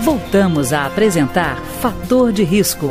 Voltamos a apresentar Fator de Risco.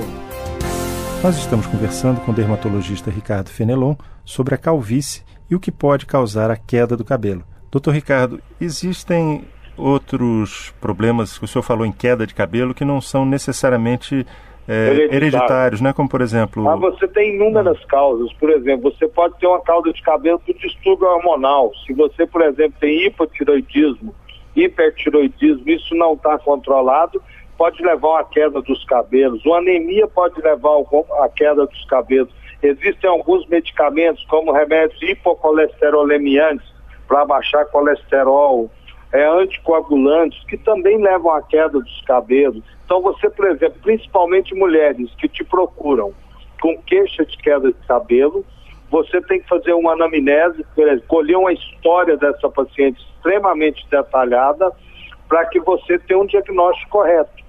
Nós estamos conversando com o dermatologista Ricardo Fenelon sobre a calvície e o que pode causar a queda do cabelo. Doutor Ricardo, existem outros problemas que o senhor falou em queda de cabelo que não são necessariamente hereditários, né? Como, por exemplo... Você tem inúmeras causas. Por exemplo, você pode ter uma causa de cabelo por distúrbio hormonal. Se você, por exemplo, tem hipotiroidismo, hipertiroidismo, isso não está controlado, pode levar à queda dos cabelos. Uma anemia pode levar à queda dos cabelos. Existem alguns medicamentos, como remédios hipocolesterolemiantes, para baixar colesterol, anticoagulantes, que também levam à queda dos cabelos. Então você, por exemplo, principalmente mulheres que te procuram com queixa de queda de cabelo, você tem que fazer uma anamnese, colher uma história dessa paciente extremamente detalhada para que você tenha um diagnóstico correto.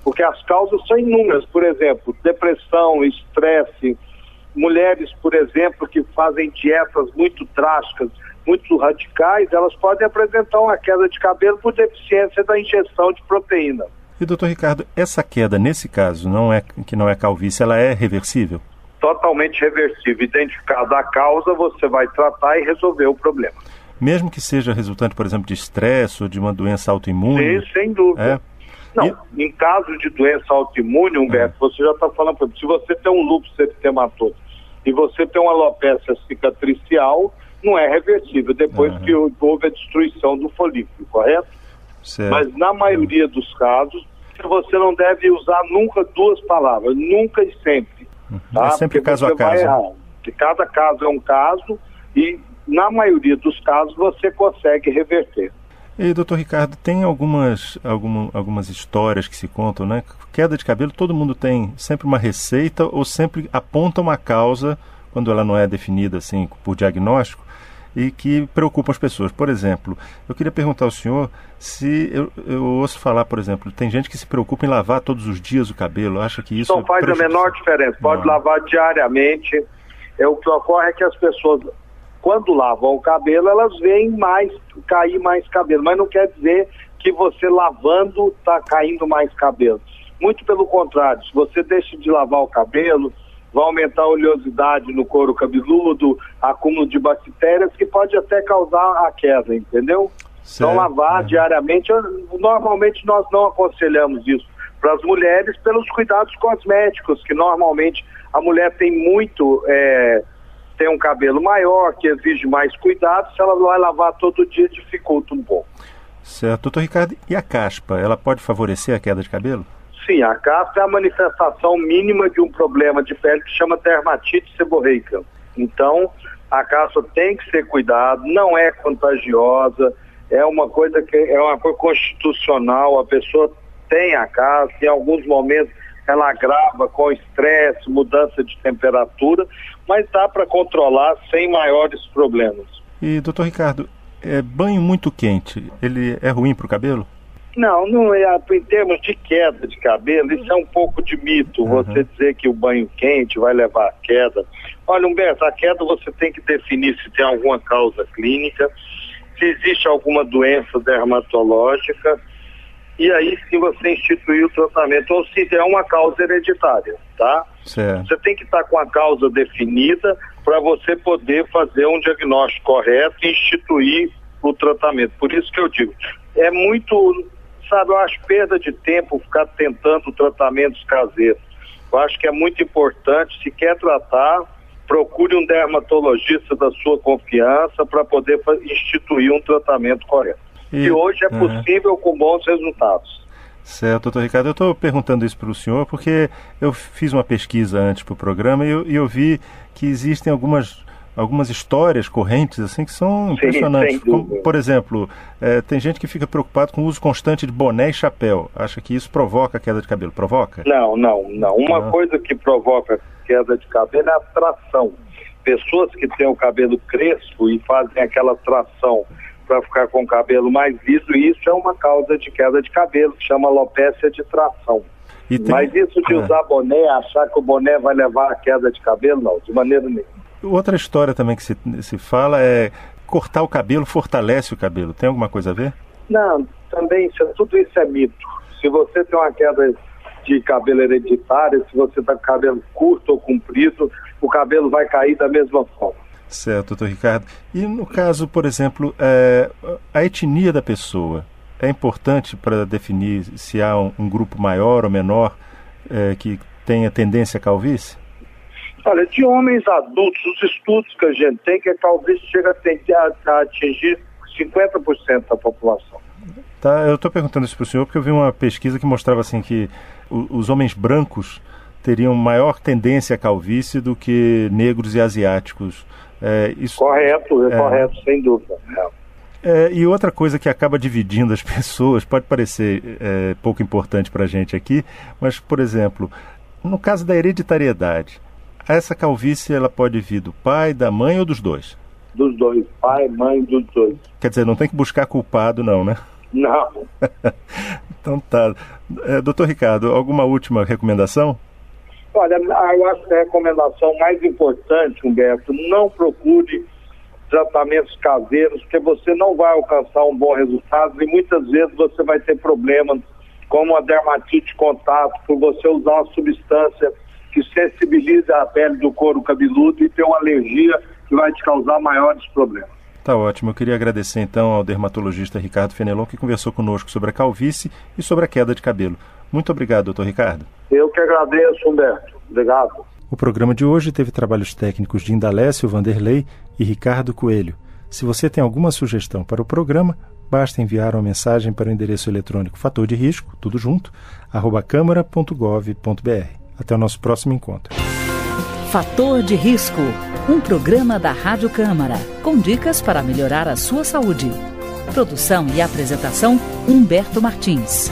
Porque as causas são inúmeras, por exemplo, depressão, estresse, mulheres, por exemplo, que fazem dietas muito drásticas, muito radicais, elas podem apresentar uma queda de cabelo por deficiência da ingestão de proteína. E, doutor Ricardo, essa queda, nesse caso, não é calvície, ela é reversível? Totalmente reversível. Identificada a causa, você vai tratar e resolver o problema. Mesmo que seja resultante, por exemplo, de estresse ou de uma doença autoimune? Sim, sem dúvida. Não, em caso de doença autoimune, Humberto, você já está falando, se você tem um lúpus eritematoso e você tem uma alopecia cicatricial, não é reversível, depois que houve a destruição do folículo, correto? Certo. Mas na maioria dos casos, você não deve usar nunca duas palavras, nunca e sempre. Tá? É sempre porque caso a caso. Porque cada caso é um caso e na maioria dos casos você consegue reverter. E, doutor Ricardo, tem algumas histórias que se contam, né? Queda de cabelo, todo mundo tem sempre uma receita ou sempre aponta uma causa, quando ela não é definida assim por diagnóstico, e que preocupam as pessoas. Por exemplo, eu queria perguntar ao senhor se eu ouço falar, por exemplo, tem gente que se preocupa em lavar todos os dias o cabelo, acha que isso... Não faz a menor diferença, pode lavar diariamente. O que ocorre é que as pessoas, quando lavam o cabelo, elas veem cair mais cabelo, mas não quer dizer que você lavando está caindo mais cabelo. Muito pelo contrário, se você deixa de lavar o cabelo, vai aumentar a oleosidade no couro cabeludo, acúmulo de bactérias que pode até causar a queda, entendeu? Certo. Então lavar diariamente, normalmente nós não aconselhamos isso para as mulheres pelos cuidados cosméticos, que normalmente a mulher tem tem um cabelo maior, que exige mais cuidado, se ela vai lavar todo dia dificulta um pouco. Certo. Doutor Ricardo, e a caspa, ela pode favorecer a queda de cabelo? Sim, a caspa é a manifestação mínima de um problema de pele que chama dermatite seborreica. Então, a caspa tem que ser cuidada, não é contagiosa, é uma coisa constitucional, a pessoa tem a caspa, em alguns momentos ela agrava com estresse, mudança de temperatura, mas dá para controlar sem maiores problemas. E, doutor Ricardo, banho muito quente, ele é ruim para o cabelo? Não é, em termos de queda de cabelo, isso é um pouco de mito, você dizer que o banho quente vai levar à queda. Olha, Humberto, a queda você tem que definir se tem alguma causa clínica, se existe alguma doença dermatológica, e aí sim você instituir o tratamento, ou se é uma causa hereditária, tá? Certo. Você tem que estar com a causa definida para você poder fazer um diagnóstico correto e instituir o tratamento. Por isso que eu digo, é muito... eu acho perda de tempo ficar tentando tratamentos caseiros. Eu acho que é muito importante, se quer tratar, procure um dermatologista da sua confiança para poder instituir um tratamento correto. E hoje é possível com bons resultados. Certo, doutor Ricardo. Eu estou perguntando isso para o senhor porque eu fiz uma pesquisa antes para o programa e eu vi que existem algumas histórias correntes assim que são impressionantes. Como, por exemplo, tem gente que fica preocupado com o uso constante de boné e chapéu. Acha que isso provoca queda de cabelo? Provoca? Não. Uma coisa que provoca queda de cabelo é a tração. Pessoas que têm o cabelo crespo e fazem aquela tração para ficar com o cabelo mais liso, isso é uma causa de queda de cabelo, que chama alopecia de tração. Mas isso de usar boné, achar que o boné vai levar a queda de cabelo, não, de maneira nenhuma. Outra história também que se fala é cortar o cabelo fortalece o cabelo. Tem alguma coisa a ver? Não, também tudo isso é mito. Se você tem uma queda de cabelo hereditária, se você está com cabelo curto ou comprido, o cabelo vai cair da mesma forma. Certo, doutor Ricardo. E no caso, por exemplo, a etnia da pessoa é importante para definir se há um grupo maior ou menor que tenha tendência à calvície? Olha, de homens adultos, os estudos que a gente tem, que a calvície chega a atingir 50% da população. Tá, eu estou perguntando isso para o senhor porque eu vi uma pesquisa que mostrava assim que os homens brancos teriam maior tendência à calvície do que negros e asiáticos. Isso, correto, correto, sem dúvida. E outra coisa que acaba dividindo as pessoas, pode parecer pouco importante para a gente aqui, mas, por exemplo, no caso da hereditariedade, essa calvície ela pode vir do pai, da mãe ou dos dois? Dos dois, pai, mãe, dos dois. Quer dizer, não tem que buscar culpado não, né? Não. Então tá. Doutor Ricardo, alguma última recomendação? Olha, eu acho que a recomendação mais importante, Humberto, não procure tratamentos caseiros, porque você não vai alcançar um bom resultado e muitas vezes você vai ter problemas como a dermatite de contato, por você usar uma substância que sensibiliza a pele do couro cabeludo e ter uma alergia que vai te causar maiores problemas. Tá ótimo. Eu queria agradecer então ao dermatologista Ricardo Fenelon, que conversou conosco sobre a calvície e sobre a queda de cabelo. Muito obrigado, doutor Ricardo. Eu que agradeço, Humberto. Obrigado. O programa de hoje teve trabalhos técnicos de Indalécio Vanderlei e Ricardo Coelho. Se você tem alguma sugestão para o programa, basta enviar uma mensagem para o endereço eletrônico fator de risco, tudo junto, @câmara.gov.br. Até o nosso próximo encontro. Fator de Risco, um programa da Rádio Câmara, com dicas para melhorar a sua saúde. Produção e apresentação, Humberto Martins.